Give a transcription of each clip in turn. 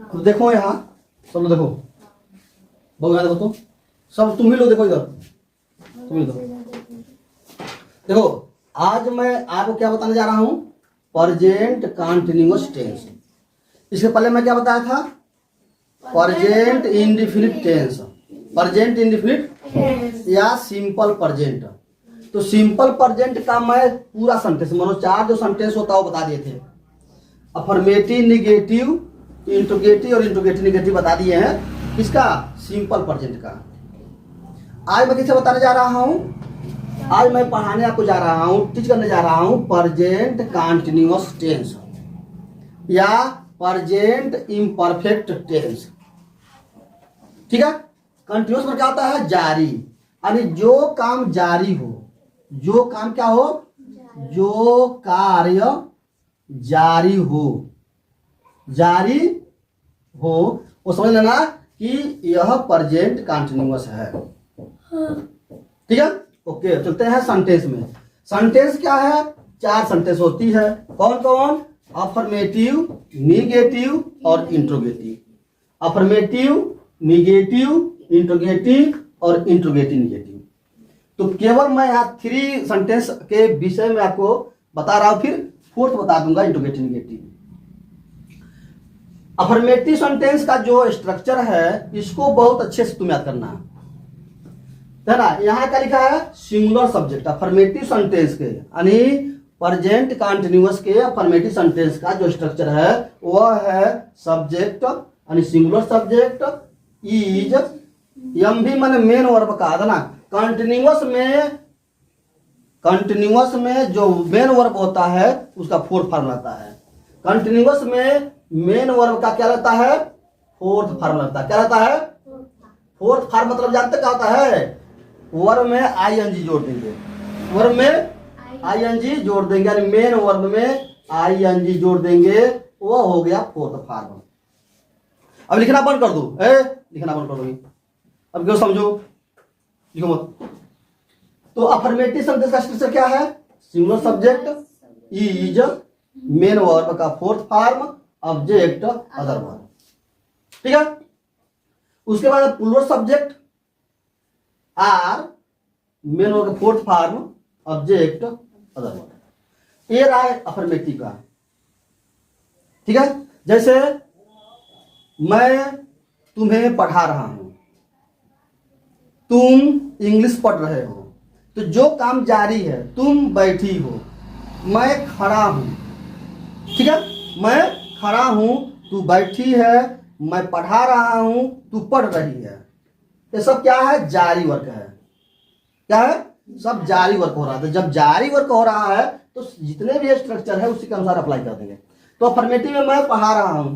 तो देखो यहाँ सब लोग देखो, बहु यहाँ देखो तो सब तुम ही लोग देखो इधर, तुम ही देखो। आज मैं आपको क्या बताने जा रहा हूँ, प्रेजेंट कंटीन्यूअस टेंस। इसके पहले मैं क्या बताया था, present indefinite tense, present indefinite या सिंपल प्रेजेंट। तो सिंपल प्रेजेंट का मैं पूरा सेंटेंस, मानो 4 जो सेंटेंस होता है वो बता दिए थे। अफर्मेटिव, निगेटिव, इंट्रोगेटिव और इंट्रोगेटिव निगेटिव बता दिए हैं। इसका सिंपल प्रेजेंट का आज मैं किसे बताने जा रहा हूं, आज मैं पढ़ाने आपको जा रहा हूं, टीच करने जा रहा हूं प्रेजेंट कंटीन्यूअस टेंस या प्रेजेंट इम्परफेक्ट टेंस। ठीक है। कंटीन्यूअस में क्या होता है, जारी, यानी जो काम जारी हो, जो काम क्या हो, जो कार्य जारी हो, जारी हो, वो समझ लेना कि यह प्रेजेंट कंटीन्यूअस है। ठीक है। ओके, चलते हैं सेंटेंस में। सेंटेंस क्या है, 4 सेंटेंस होती है। कौन कौन, अफर्मेटिव, निगेटिव और इंट्रोगेटिव। अफर्मेटिव, निगेटिव, इंट्रोगेटिव और इंट्रोगेटिव निगेटिव। तो केवल मैं यहाँ 3 सेंटेंस के विषय में आपको बता रहा हूं, फिर 4th बता दूंगा, इंट्रोगेटिव निगेटिव। अफर्मेटिव सेंटेंस का जो स्ट्रक्चर है, इसको बहुत अच्छे से तुम याद करना है ना। यहाँ क्या लिखा है, सिंगुलर सब्जेक्ट। अफर्मेटिव सेंटेंस के यानी प्रेजेंट कंटीन्यूअस के अफर्मेटिव सेंटेंस का जो स्ट्रक्चर है वह है सब्जेक्ट यानी सिंगुलर सब्जेक्ट, इज, एम भी मैंने मेन वर्ब का था ना। कंटीन्यूअस में जो मेन वर्ब होता है उसका 4th फॉर्म लगता है। कंटीन्यूअस में मेन वर्ब का क्या लगता है, 4th फॉर्म लगता है। क्या लगता है, 4th फॉर्म मतलब जानते क्या होता है, वर्ब में आईएनजी जोड़ देंगे, वर्ब में आईएनजी जोड़ देंगे, यानी मेन वर्ब में आईएनजी जोड़ देंगे, वो हो गया 4th फॉर्म। अब लिखना बंद कर दो, लिखना बंद कर दो, अब क्यों समझो, लिखो मत। तो अफर्मेटिव सेंटेंस का स्ट्रक्चर क्या है, singular subject, is, main verb का 4th form, object, other verb. ठीक है। उसके बाद plural subject, are, main verb का 4th form, object, other verb. ये रहा है अफर्मेटिव का। ठीक है। जैसे मैं तुम्हें पढ़ा रहा हूं, तुम इंग्लिश पढ़ रहे हो, तो जो काम जारी है, तुम बैठी हो, मैं खड़ा हूं। ठीक है। मैं खड़ा हूं, तू बैठी है, मैं पढ़ा रहा हूं, तू पढ़ रही है। ये सब क्या है, जारी वर्क है। क्या है, सब जारी वर्क हो रहा है। जब जारी वर्क हो रहा है तो जितने भी स्ट्रक्चर है उसी के अनुसार अप्लाई कर देंगे। तो अफर्मेटिव में मैं पढ़ा रहा हूं,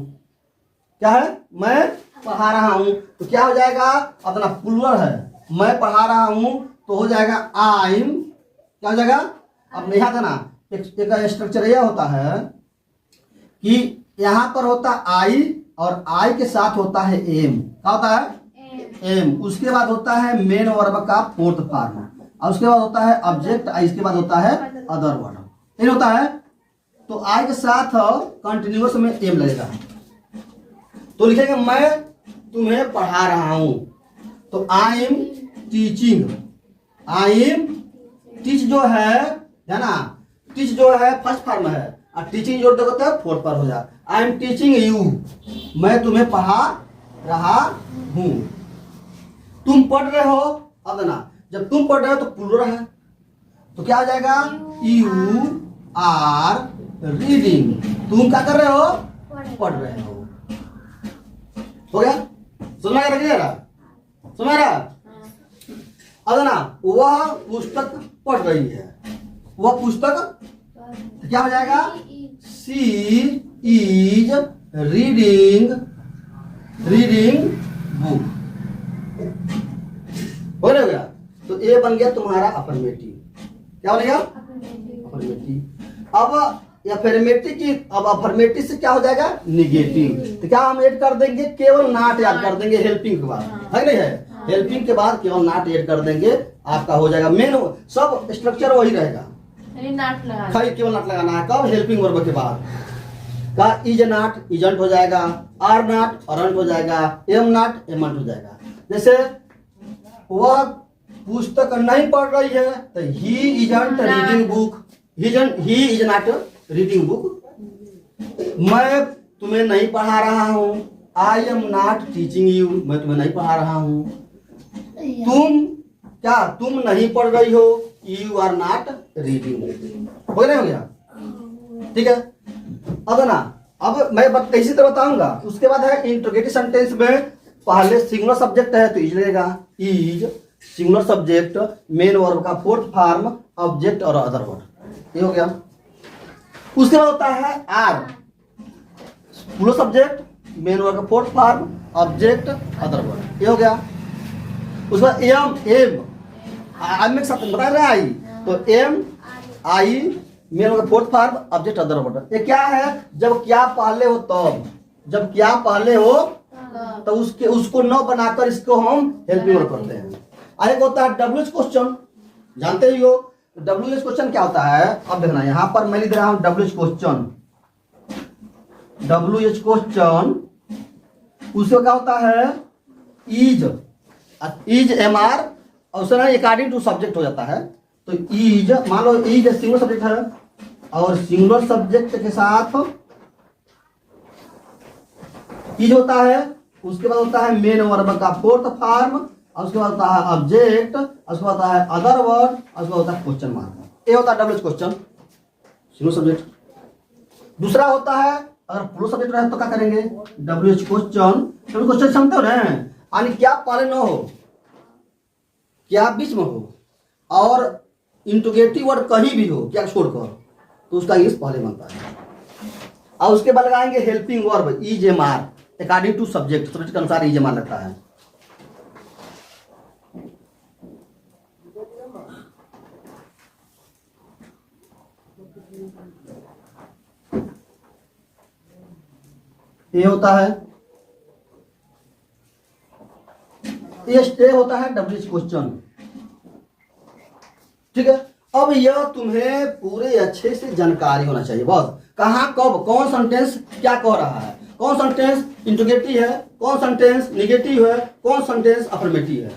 क्या है, मैं पढ़ा रहा हूं, तो क्या हो जाएगा, अपना प्लूरल है, मैं पढ़ा रहा हूं, तो हो जाएगा आई एम। क्या हो जाएगा, अब यहाँ था ना, एक स्ट्रक्चर यह होता है कि यहां पर होता आई और आई के साथ होता है एम। क्या होता है, एम। उसके बाद होता है मेन वर्ब का 4th फॉर्म, और उसके बाद होता है ऑब्जेक्ट, इसके बाद होता है अदर वर्ब। ये होता है। तो आई के साथ कंटिन्यूअस में एम लगेगा, तो लिखेंगे मैं तुम्हें पढ़ा रहा हूं, तो I am teaching. I am, teach जो है ना, टीच जो है 1st फॉर्म है, और टीचिंग जोड़ दोगे तो 4th फॉर्म हो जाए। आई एम टीचिंग यू, मैं तुम्हें पढ़ा रहा हूं। तुम पढ़ रहे हो, अब ना, जब तुम पढ़ रहे हो तो प्लूरल है, तो क्या हो जाएगा, यू आर रीडिंग। तुम क्या कर रहे हो, पढ़ रहे हो। हो गया, समझ में आ रहा, समझ में आ रहा। अब ना, वह पुस्तक पढ़ रही है, वह पुस्तक क्या हो जाएगा, शी इज रीडिंग बुक। हो गया। तो ये बन गया तुम्हारा अफर्मेटिव। क्या बनेगा, अफर्मेटिव। अब अफर्मेटिव की, अब अफर्मेटिव से क्या हो जाएगा, निगेटिव। तो क्या हम ऐड कर देंगे, केवल नॉट याद कर देंगे हेल्पिंग के बाद, है नहीं है, हेल्पिंग के बाद केवल नॉट ऐड कर देंगे, आपका हो जाएगा मेन, सब स्ट्रक्चर वही रहेगा, खाली केवल नॉट लगाना है। कब, हेल्पिंग वर्ब के बाद। का इज नॉट इजंट हो जाएगा, आर नॉट अरंट हो जाएगा, एम नॉट एमंट हो जाएगा। जैसे वह पुस्तक नहीं पढ़ रही है तो he isn't reading book, he is not reading book. मैं तुम्हें नहीं पढ़ा रहा हूँ, I am not teaching you, मैं तुम्हें नहीं पढ़ा रहा हूँ। तुम नहीं पढ़ रही हो, यू आर नॉट रीडिंग। हो गया? ठीक है। अब मैं कैसी तरह बताऊंगा। उसके बाद है इंट्रोगेटिव सेंटेंस में पहले सिंगुलर सब्जेक्ट है तो इज रहेगा, is singular subject, main verb का फोर्थ फॉर्म, ऑब्जेक्ट और अदर वर्ड, ये हो गया। उसके बाद होता है are, plural subject, main verb का fourth form, object, other word, ये हो गया। उसके बाद एम आई में साथ बता रहा आई, तो एम आई मेन वर्ब का fourth form, object, other word. ये क्या है? जब क्या पहले हो तब, जब क्या पहले हो तो उसको न बनाकर इसको हम हेल्पिंग वर्ब करते हैं। एक होता है डब्ल्यूएच क्वेश्चन, जानते ही हो डब्ल्यूएच क्वेश्चन क्या होता है। अब देखना यहां पर मैं लिख रहा हूं डब्ल्यूएच क्वेश्चन, डब्ल्यूएच क्वेश्चन, उसको क्या होता है इज एम आर और उसमें अकॉर्डिंग टू सब्जेक्ट हो जाता है। तो इज, मान लो इज सिंगुलर सब्जेक्ट है और सिंगुलर सब्जेक्ट के साथ इज होता है, उसके बाद होता है मेन वर्ब का फोर्थ फॉर्म, और उसके बाद होता है ऑब्जेक्ट, उसके बाद होता है अदर वर्ड, उसके बाद होता है क्वेश्चन मार्क। ये होता है डब्ल्यूएच क्वेश्चन, सिंगुलर सब्जेक्ट। दूसरा होता है अगर प्लूरल सब्जेक्ट रहे तो क्या करेंगे, डब्ल्यूएच क्वेश्चन। क्वेश्चन समझते हो ना, यानी क्या पहले न हो, क्या बीच में हो, और इंट्रोगेटिव वर्ड कहीं भी हो, क्या छोड़कर, तो उसका इंग्लिश पहले बनता है। और उसके बाद लगाएंगे helping verb, is am are, according to subject, subject के अनुसार इज एम आर लगता है। ये होता है, ये होता है डब्ल्यूएच क्वेश्चन। ठीक है। अब यह तुम्हें पूरे अच्छे से जानकारी होना चाहिए बस, कहाँ कब कौन सेंटेंस क्या कह रहा है, कौन सेंटेंस इंट्रोगेटिव है, कौन सेंटेंस निगेटिव है, कौन सेंटेंस अफर्मेटिव है,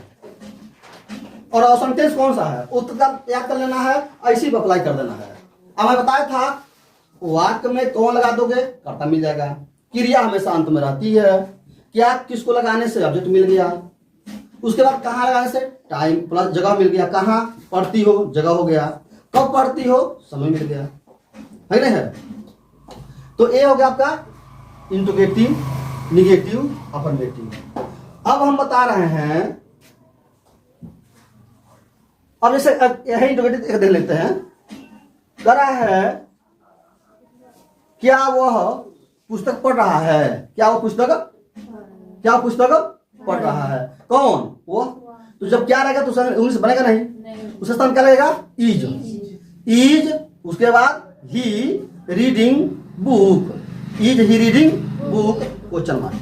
और सेंटेंस कौन सा है उसका याद कर लेना है, ऐसे ही अप्लाई कर देना है। अब मैं बताया था वाक्य में कौन लगा दोगे, कर्ता मिल जाएगा, क्रिया हमेशा अंत में रहती है, क्या किसको लगाने से ऑब्जेक्ट मिल गया, उसके बाद कहाँ लगाने से टाइम प्लस जगह मिल गया, कहाँ पढ़ती हो जगह हो गया, कब पढ़ती हो समय मिल गया, है ना है। तो ये हो गया आपका इंट्रोगेटिव, निगेटिव, अफर्मेटिव। अब हम बता रहे हैं, अब जैसे यही इंट्रोगेटिव देख लेते हैं। कह रहा है क्या वह पुस्तक पढ़ रहा है, क्या वो पुस्तक पढ़ रहा है, कौन वो, तो जब क्या रहेगा तो इंग्लिश बनेगा नहीं, उसके स्थान क्या लगेगा, इज, उसके बाद he reading book, is he reading book question mark,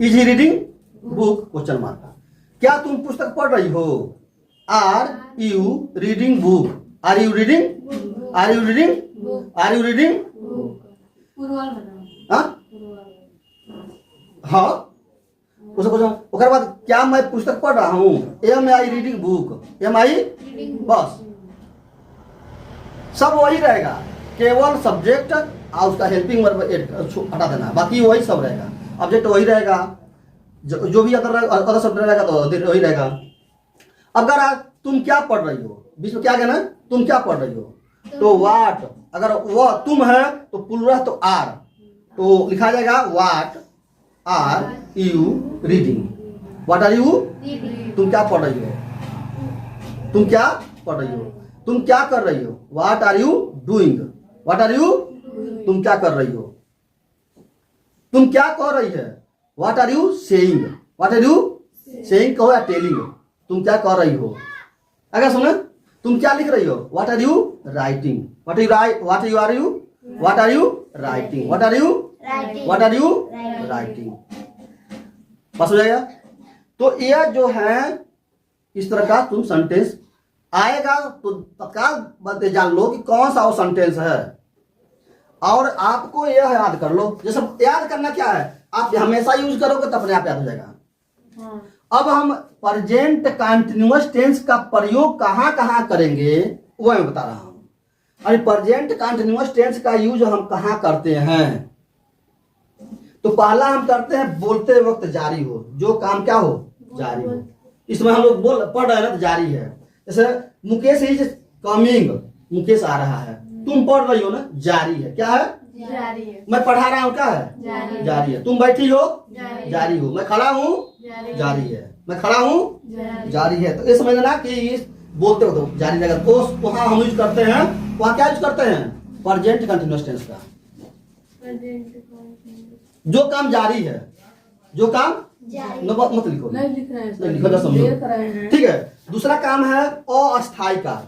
is he reading book question mark. क्या तुम पुस्तक पढ़ रही हो, are you reading book, are you reading, are you reading, are you reading, हाँ। उसके बाद क्या मैं पुस्तक पढ़ रहा हूँ, am I reading book, am I, बस सब वही रहेगा, केवल सब्जेक्ट और उसका हेल्पिंग वर्ब हटा देना, बाकी वही सब रहेगा, ऑब्जेक्ट वही रहेगा, जो भी अदर शब्द रहेगा तो वही रहेगा। अगर तुम क्या पढ़ रही हो, बीच में क्या कहना, तुम क्या पढ़ रही हो, तो वाट, अगर वह तुम है तो प्लूरल तो आर, तो लिखा जाएगा what are you reading, what are you, तुम क्या पढ़ रही हो, तुम क्या पढ़ रही हो, तुम क्या कर रही हो, what are you doing, what are you, तुम क्या कर रही हो, तुम क्या कह रही है, what are you saying, what are you saying कहो या टेलिंग, तुम क्या कह रही हो। अगर सुने तुम क्या लिख रही हो, what are you writing, what you write, what you are you, what are you writing, what are you, what are you writing, बस हो जाएगा। तो यह जो है इस तरह का तुम सेंटेंस आएगा तो तत्काल बातें जान लो कि कौन सा वो सेंटेंस है। और आपको यह याद कर लो, जैसे याद करना क्या है, आप हमेशा यूज करोगे तो अपने आप याद हो जाएगा। अब हम प्रेजेंट कंटिन्यूअस टेंस का प्रयोग कहां कहां करेंगे वो मैं बता रहा हूं। अरे प्रेजेंट कंटिन्यूअस टेंस का यूज हम कहां करते हैं, तो पहला हम करते हैं बोलते वक्त जारी हो, जो काम क्या हो जारी हो। इसमें हम लोग पढ़ रहे हैं ना तो जारी है। जैसे मुकेश इज कमिंग, मुकेश आ रहा है, तुम पढ़ रही हो ना, जारी है। क्या है? जारी है। मैं पढ़ा रहा हूँ, क्या है? जारी है। तुम बैठी हो, जारी हो। मैं खड़ा हूँ, जारी है। मैं खड़ा हूँ, जारी है। तो ये समझना कि बोलते हो तो जारी रहेगा। तो वहां हम यूज करते हैं, वहां क्या यूज करते हैं? प्रेजेंट कंटिन्यूअस टेंस का। जो काम जारी है, जो काम मत लिखो, नहीं लिख रहे हैं, लिखो तो समझो, देख रहे हैं। ठीक है। दूसरा काम है अस्थायी कार्य।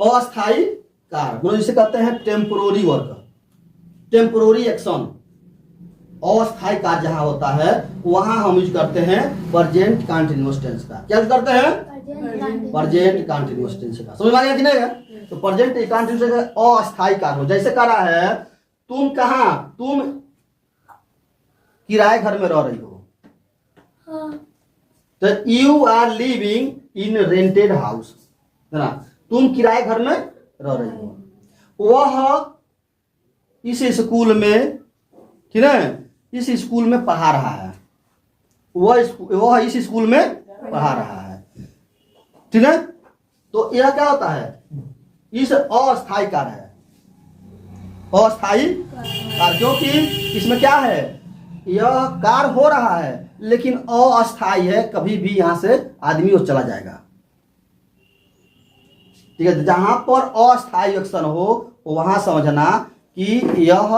अस्थायी कार्य मतलब जिसे कहते हैं टेम्पोररी वर्क, टेम्पोररी एक्शन। अस्थायी कार्य जहां होता है वहां हम यूज करते हैं प्रेजेंट कंटिन्यूअस टेंस का। क्या यूज करते हैं? प्रेजेंट कंटिन्यूअस टेंस का। समझ में आ गया कि नहीं है? तो प्रेजेंट कंटिन्यूअस अस्थायी कार्य हो, जैसे कह रहा है तुम कहां, तुम किराए घर में रह रही हो, तो you are living in rented house, है ना। तुम किराए घर में रह रही हो। वह इस स्कूल में, ठीक है, इस स्कूल में पढ़ा रहा है। वह इस स्कूल में पढ़ा रहा है, ठीक है। तो यह क्या होता है? इस अस्थायी कार्य है, अस्थायी कार्य, क्योंकि इसमें क्या है, यह कार्य हो रहा है लेकिन अस्थायी है, कभी भी यहां से आदमी वो चला जाएगा, ठीक है। जहां पर अस्थायी एक्शन हो वहां समझना कि यह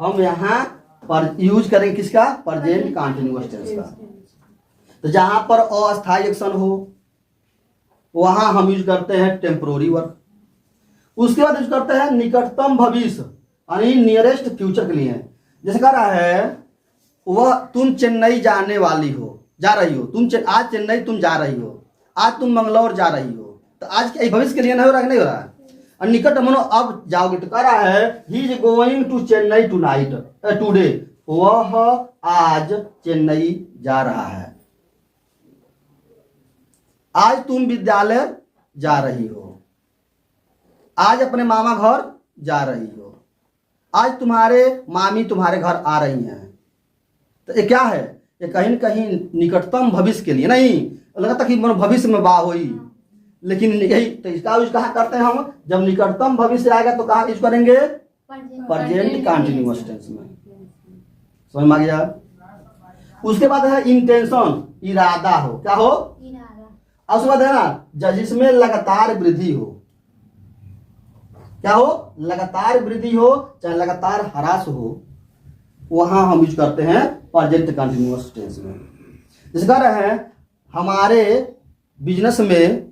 हम यहां पर यूज करेंगे किसका? प्रेजेंट कंटिन्यूअस टेंस का। तो जहां पर अस्थायी एक्शन हो वहां हम यूज करते हैं टेम्पोररी वर्क। उसके बाद यूज करते हैं निकटतम भविष्य, यानी नियरेस्ट फ्यूचर के लिए। जैसे कह रहा है वह तुम चेन्नई जाने वाली हो, जा रही हो, तुम आज चेन्नई तुम जा रही हो, आज तुम मंगलौर जा रही हो। तो आज के भविष्य के लिए नहीं हो रहा है, नहीं हो रहा है। और निकट मनो अब जाओगे, तो कह रहा है he is going to Chennai tonight, today, वह आज चेन्नई जा रहा है। आज तुम विद्यालय जा रही हो, आज अपने मामा घर जा रही हो, आज तुम्हारे मामी तुम्हारे घर आ रही हैं। तो ये क्या है? ये कहीं न कहीं निकटतम भविष्य के लिए नहीं, लगता कि भविष्य में बात हुई, लेकिन यही तो इसका यूज कहाँ करते हैं हम? जब निकटतम भविष्य आएगा तो कहाँ यूज करेंगे? प्रेजेंट कंटिन्यूअस टेंस में। समझ में आ गया? उसके बाद है इंटेंशन, इरादा हो, क्या हो? और उसके बाद है ना जिसमें लगातार वृद्धि हो, क्या हो? लगातार वृद्धि हो, चाहे लगातार ह्रास हो, वहां हम यूज करते हैं प्रेजेंट कंटिन्यूअस टेंस में। जैसे कह रहे हैं हमारे बिजनेस में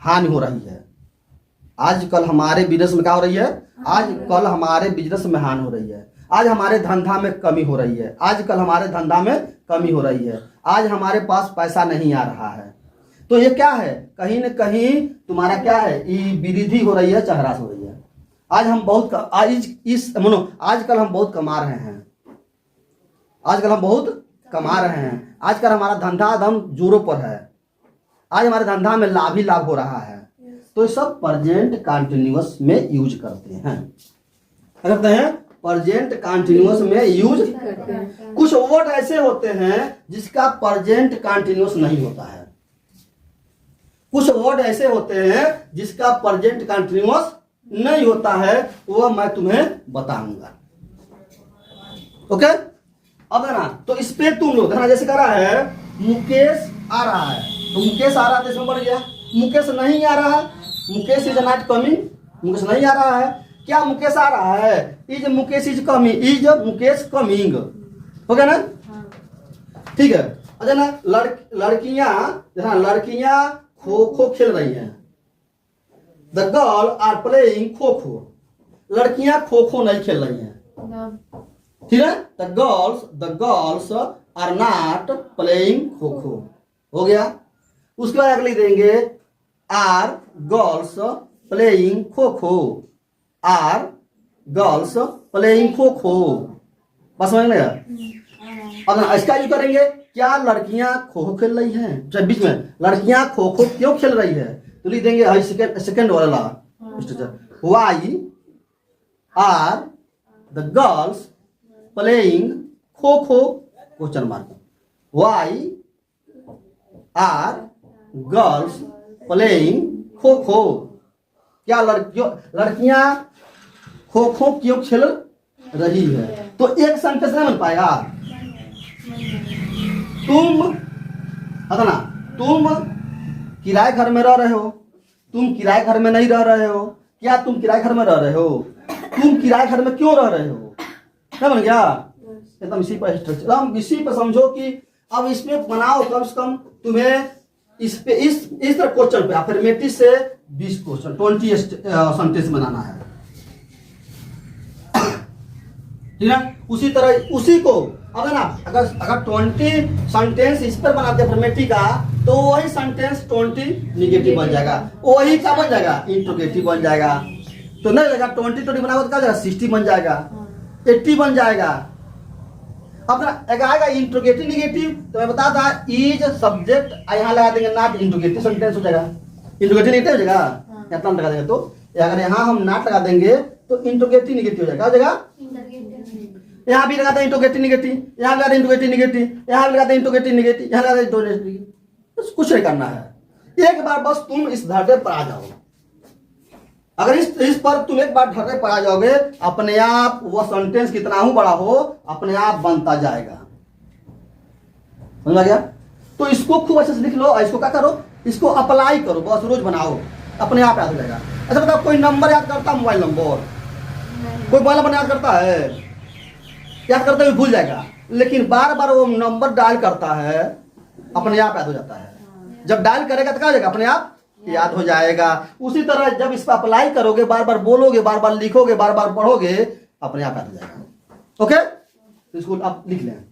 हानि हो रही है, आजकल हमारे बिजनेस में क्या हो रही है? आजकल हमारे बिजनेस में हानि हो रही है। आज हमारे धंधा में कमी हो रही है, आजकल हमारे धंधा में कमी हो रही है। आज हमारे पास पैसा नहीं आ रहा है। तो ये क्या है? कहीं न कहीं तुम्हारा क्या है? वृद्धि हो रही है, चाहे ह्रास हो रही है। आज हम बहुत आजकल हम बहुत कमा रहे हैं, आजकल हम बहुत कमा रहे हैं, आजकल हमारा धंधा एकदम जोरों पर है, आज हमारे धंधा में लाभ ही लाभ हो रहा है। तो ये सब प्रेजेंट कंटिन्यूअस में यूज करते हैं, करते हैं प्रेजेंट कंटिन्यूअस में यूज करते हैं। कुछ वर्ड ऐसे होते हैं जिसका प्रेजेंट कंटिन्यूअस नहीं होता है, कुछ वर्ड ऐसे होते हैं जिसका प्रेजेंट कंटिन्यूअस नहीं होता है, वो मैं तुम्हें बताऊंगा। ओके, अब है ना, तो इस पे तुम लोग है ना, जैसे कह रहा है मुकेश आ रहा है, तो मुकेश आ रहा है तो इसमें बढ़ गया। मुकेश नहीं आ रहा है, Mukesh is not coming, Mukesh नहीं आ रहा है। क्या मुकेश आ रहा है? Is Mukesh is coming, is Mukesh coming, हो गया ना? ठीक है। अच्छा ना, लड़कियां खो खो खेल रही हैं। The girl are playing kho खो, लड़कियां खो खो नहीं खेल रही हैं, ठीक है। The girls are not playing kho kho, हो गया। उसके बाद अगले देंगे आर गर्ल्स प्लेइंग खो खो, आर गर्ल्स प्लेइंग खो खो। बस समझ में आया? अगर इसका यूज करेंगे, क्या लड़कियां खो खो खेल रही हैं? चाहे बीच में लड़कियां खो खो क्यों खेल रही है, तो लिख देंगे सेकेंड वाला why are the girls playing kho kho question mark. Why are girls playing kho kho, क्या लड़कियां खो खो क्यों खेल रही है? तो एक सेंटेंस नहीं बन पाएगा। तुम किराए घर में रह रहे हो, तुम किराए घर में नहीं रह रहे हो, क्या तुम किराए घर में रह रहे हो? तुम किराए घर में क्यों रह रहे हो? क्या बन गया? एकदम इसी पर स्ट्रक्चर, हम इसी पर समझो कि अब इसमें बनाओ कम से कम तुम्हें इस तरह क्वेश्चन पे अफर्मेटिव से 20 क्वेश्चन 20 सेंटेंस बनाना है, ठीक है। उसी तरह उसी को अगर 20 सेंटेंस इस पर बनाते अफर्मेटिव का, तो वही सेंटेंस 20 निगेटिव बन जाएगा, वही क्या बन जाएगा? इंट्रोगेटिव बन जाएगा। तो नहीं लगेगा 20 बनाओ तो क्या जाएगा? 60 बन जाएगा, 80 बन जाएगा। अपना आएगा इंट्रोगेटिव निगेटिव, तो मैं बता था इज सब्जेक्ट यहाँ लगा देंगे नॉट, इंट्रोगेटिव सेंटेंस हो जाएगा। इंट्रोगेटिव निगेटिव हो जाएगा, इतना लगा देंगे तो अगर यहाँ हम नॉट लगा देंगे तो इंट्रोगेटिव निगेटिव हो जाएगा। हो जाएगा, यहाँ भी लगाते हैं इंट्रोगेटिव निगेटिव, यहाँ भी लगाते हैं इंट्रोगेटिव निगेटिव, यहाँ भी लगाते हैं इंट्रोगेटिव निगेटिव, यहाँ लगाते हैं इंट्रोगेटिव निगेटिव। कुछ नहीं करना है, एक बार बस तुम इस धरते पर आ जाओ। अगर इस पर तुम एक बार धरते पर आ जाओगे, अपने आप वो सेंटेंस कितना ही बड़ा हो अपने आप बनता जाएगा। समझ आ गया? तो इसको खूब अच्छे से लिख लो और इसको क्या करो, इसको अप्लाई करो, बस रोज बनाओ, अपने आप याद हो जाएगा। अच्छा बताओ, कोई नंबर याद करता है? मोबाइल नंबर कोई मोबाइल नंबर याद करता है? याद करते हुए भूल जाएगा, लेकिन बार बार वो नंबर डायल करता है, अपने आप याद हो जाता है। जब डायल करेगा तो क्या हो जाएगा? अपने आप याद हो जाएगा। उसी तरह जब इस पर अप्लाई करोगे, बार बार बोलोगे, बार बार लिखोगे, बार बार पढ़ोगे, अपने आप याद हो जाएगा। ओके, तो इसको आप लिख लें।